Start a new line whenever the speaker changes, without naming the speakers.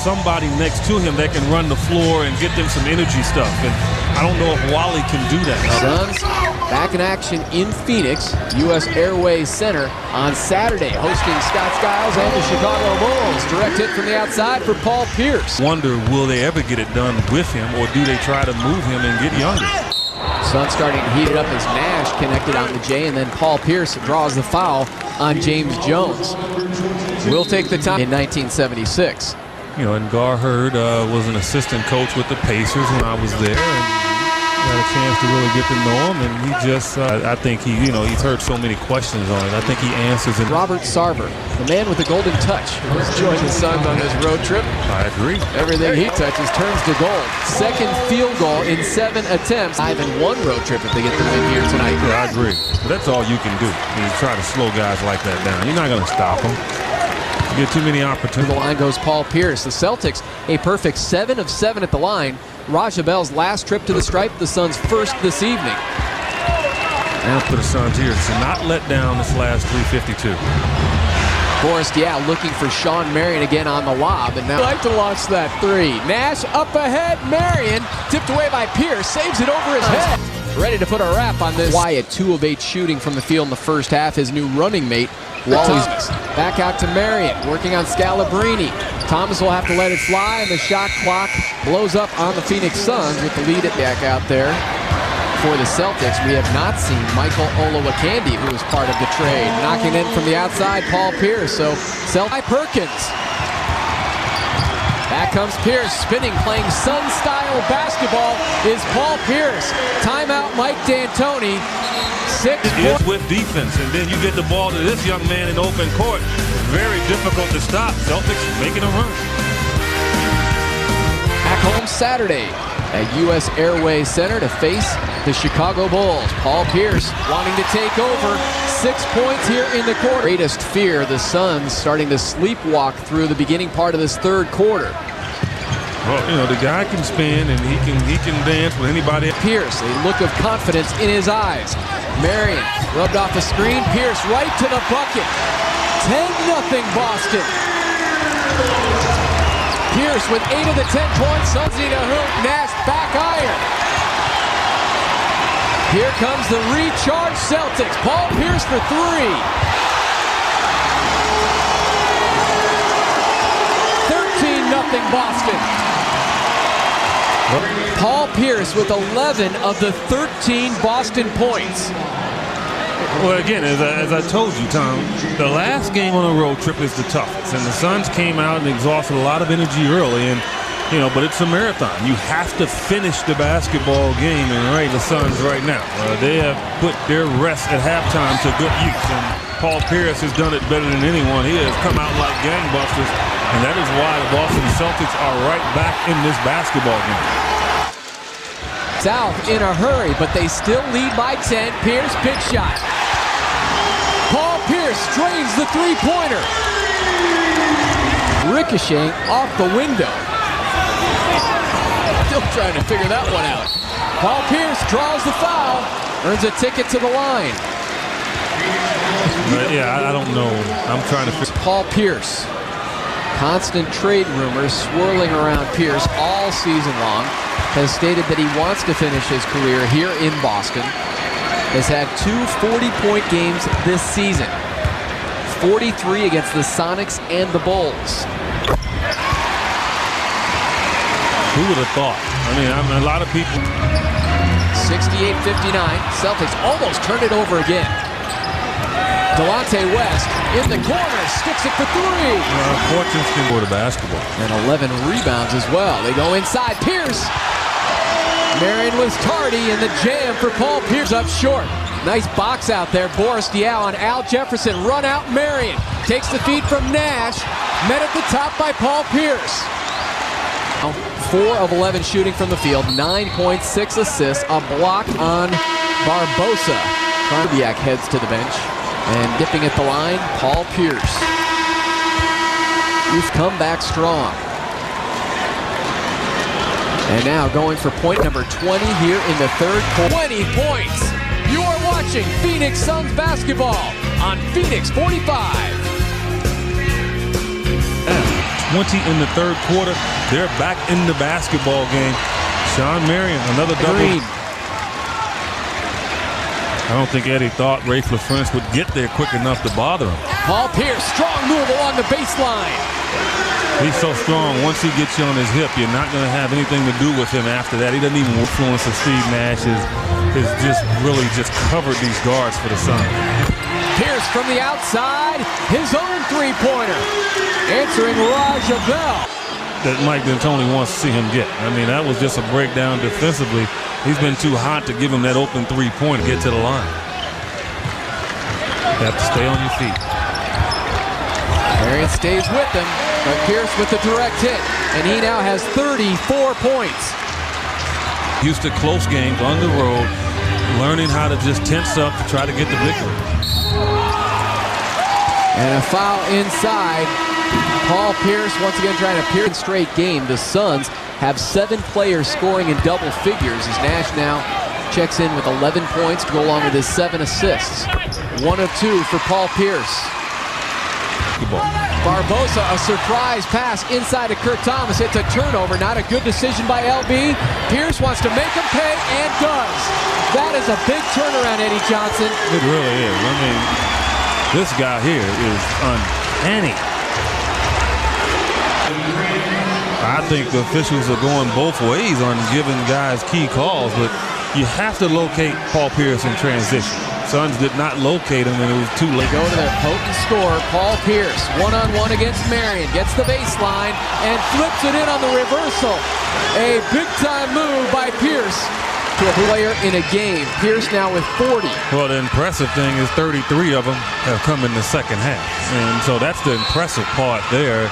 somebody next to him that can run the floor and get them some energy stuff. And I don't know if Wally can do that.
Suns back in action in Phoenix, U.S. Airways Center on Saturday, hosting Scott Skiles and the Chicago Bulls. Direct hit from the outside for Paul Pierce.
Wonder, will they ever get it done with him, or do they try to move him and get younger?
Suns starting to heat it up as Nash connected on the J, and then Paul Pierce draws the foul on James Jones. We'll take the time in 1976.
You know, and Garherd was an assistant coach with the Pacers when I was there, and got a chance to really get to know him. And he just, I think he's heard so many questions on it. I think he answers it.
Robert Sarver, the man with the golden touch, who's joined the Suns on this road trip.
I agree.
Everything he touches turns to gold. Second field goal in 7 attempts. 5-1 road trip if they get the win here tonight.
Yeah, I agree. But that's all you can do. You try to slow guys like that down. You're not going to stop them. You get too many opportunities.
To the line goes Paul Pierce. The Celtics, a perfect 7 of 7 at the line. Raja Bell's last trip to the stripe, the Suns' first this evening.
Now for the Suns here to not let down this last 3:52.
Boris Diaw looking for Shawn Marion again on the lob, and now like to launch that three. Nash up ahead, Marion tipped away by Pierce, saves it over his head. Ready to put a wrap on this. Wyatt 2 of 8 shooting from the field in the first half. His new running mate, Thomas. Back out to Marion, working on Scalabrine. Thomas will have to let it fly, and the shot clock blows up on the Phoenix Suns with the lead at back out there. For the Celtics, we have not seen Michael Olowokandi, who was part of the trade. Knocking in from the outside, Paul Pierce. So, Perkins. Back comes Pierce, spinning, playing Sun-style basketball is Paul Pierce. Timeout, Mike D'Antoni. 6
It is with defense, and then you get the ball to this young man in open court. Very difficult to stop. Celtics making a run.
Back home Saturday at U.S. Airways Center to face the Chicago Bulls. Paul Pierce wanting to take over. 6 points here in the quarter. Greatest fear, the Suns starting to sleepwalk through the beginning part of this third quarter.
Well, the guy can spin and he can dance with anybody.
Pierce, a look of confidence in his eyes. Marion rubbed off the screen. Pierce right to the bucket. 10-0 Boston. Pierce with 8 of the 10 points. Suns need a hoop. Nash back iron. Here comes the recharged Celtics. Paul Pierce for 3. 13-0 Boston. Paul Pierce with 11 of the 13 Boston points.
Well, again, as I told you, Tom, the last game on a road trip is the toughest. And the Suns came out and exhausted a lot of energy early. And, but it's a marathon. You have to finish the basketball game. And the Suns right now, they have put their rest at halftime to good use. And Paul Pierce has done it better than anyone. He has come out like gangbusters. And that is why the Boston Celtics are right back in this basketball game.
South in a hurry, but they still lead by 10. Pierce, big shot. Paul Pierce drains the three-pointer. Ricocheting off the window. Still trying to figure that one out. Paul Pierce draws the foul, earns a ticket to the line.
I don't know. I'm trying to figure.
Paul Pierce. Constant trade rumors swirling around Pierce all season long. Has stated that he wants to finish his career here in Boston. Has had 2 40-point games this season. 43 against the Sonics and the Bulls.
Who would have thought? A lot of people.
68-59. Celtics almost turned it over again. Delonte West in the corner, sticks it for 3.
Fortunes can go to basketball.
And 11 rebounds as well. They go inside. Pierce. Marion was tardy in the jam for Paul Pierce up short. Nice box out there. Boris Diaw on Al Jefferson. Run out Marion. Takes the feed from Nash. Met at the top by Paul Pierce. 4 of 11 shooting from the field. 9 points, 6 assists. A block on Barbosa. Cardiac heads to the bench. And dipping at the line, Paul Pierce. You've come back strong. And now going for point number 20 here in the third quarter. 20 points. You are watching Phoenix Suns basketball on Phoenix 45.
20 in the third quarter. They're back in the basketball game. Shawn Marion, another double.
Green.
I don't think Eddie thought Rafe LaFrance would get there quick enough to bother him.
Paul Pierce, strong move along the baseline.
He's so strong. Once he gets you on his hip, you're not going to have anything to do with him after that. He doesn't even influence of Steve Nash. Has just really just covered these guards for the Suns.
Pierce from the outside, his own three-pointer. Answering Raja Bell.
That Mike D'Antoni wants to see him get. I mean, that was just a breakdown defensively. He's been too hot to give him that open three-pointer to get to the line. You have to stay on your feet.
Marion stays with them, but Pierce with the direct hit, and he now has 34 points.
Used to close games on the road, learning how to just tense up to try to get the victory.
And a foul inside. Paul Pierce once again trying to pierce straight game. The Suns have 7 players scoring in double figures as Nash now checks in with 11 points to go along with his 7 assists. 1 of 2 for Paul Pierce. Barbosa, a surprise pass inside of Kurt Thomas. It's a turnover, not a good decision by LB. Pierce wants to make him pay and does. That is a big turnaround, Eddie Johnson.
It really is. I mean, this guy here is uncanny. I think the officials are going both ways on giving guys key calls, but you have to locate Paul Pierce in transition. Suns did not locate him, and it was too late.
They go to their potent scorer, Paul Pierce, one-on-one against Marion, gets the baseline and flips it in on the reversal. A big-time move by Pierce to a player in a game. Pierce now with 40.
Well, the impressive thing is 33 of them have come in the second half, and so that's the impressive part there.